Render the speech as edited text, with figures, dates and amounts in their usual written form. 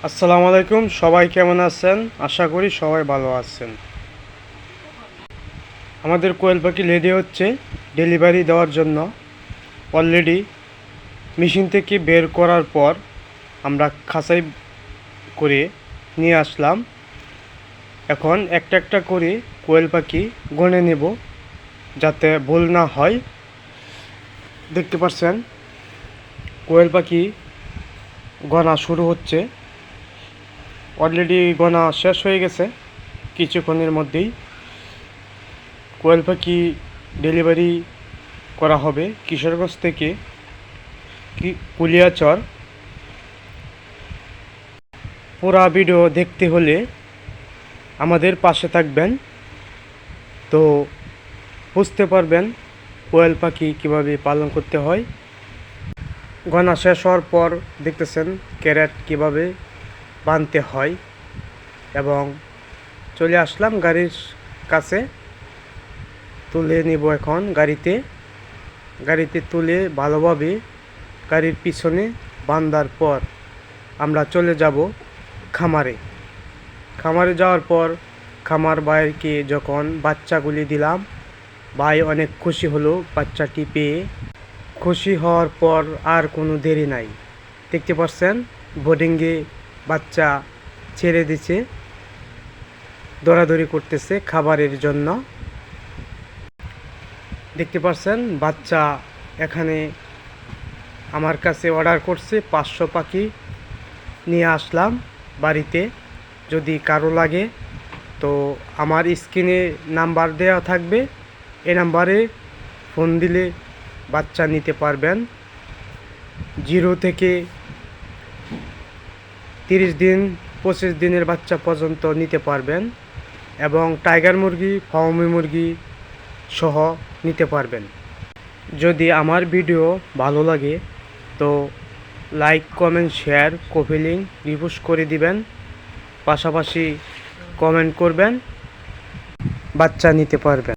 আসসালামু আলাইকুম, সবাই কেমন আছেন? আশা করি সবাই ভালো আছেন। আমাদের কোয়েল পাখি রেডি হচ্ছে ডেলিভারি দেওয়ার জন্য। অলরেডি মেশিন থেকে বের করার পর আমরা খাঁচাই করে নিয়ে আসলাম। এখন একটা একটা করে কোয়েল পাখি গণে নেব যাতে ভুল না হয়। দেখতে পাচ্ছেন কোয়েল পাখি গণা শুরু হচ্ছে। অলরেডি গণা শেষ হয়ে গেছে কিছুক্ষণের মধ্যেই। কোয়েল পাখি ডেলিভারি করা হবে কিশোরগঞ্জ থেকে কুলিয়াচর। পুরা ভিডিও দেখতে হলে আমাদের পাশে থাকবেন, তো বুঝতে পারবেন কোয়েল পাখি কীভাবে পালন করতে হয়। গণা শেষ হওয়ার পর দেখতেছেন ক্যারেট কীভাবে বাঁধতে হয়, এবং চলে আসলাম গাড়ির কাছে। তুলে নেব এখন গাড়িতে তুলে ভালোভাবে গাড়ির পিছনে বাঁধার পর আমরা চলে যাব খামারে যাওয়ার পর খামার ভাইকে যখন বাচ্চাগুলি দিলাম, ভাই অনেক খুশি হলো বাচ্চাটি পেয়ে। খুশি হওয়ার পর আর কোনো দেরি নাই। দেখতে পাচ্ছেন বোর্ডিংয়ে বাচ্চা ছেড়ে দিচ্ছে, দৌড়াদৌড়ি করতেছে খাবারের জন্য। দেখতে পাচ্ছেন বাচ্চা এখানে আমার কাছে অর্ডার করছে। 500 পাখি নিয়ে আসলাম বাড়িতে। যদি কারো লাগে তো আমার স্ক্রিনে নাম্বার দেওয়া থাকবে, এই নাম্বারে ফোন দিলে বাচ্চা নিতে পারবেন। 0 থেকে 30 দিন 25 দিনের বাচ্চা পর্যন্ত নিতে পারবেন, এবং টাইগার মুরগি, ফার্মি মুরগি সহ নিতে পারবেন। যদি আমার ভিডিও ভালো লাগে তো like, comment, share, copy link repost করে দিবেন। পাশাপাশি কমেন্ট করবেন, বাচ্চা নিতে পারবেন।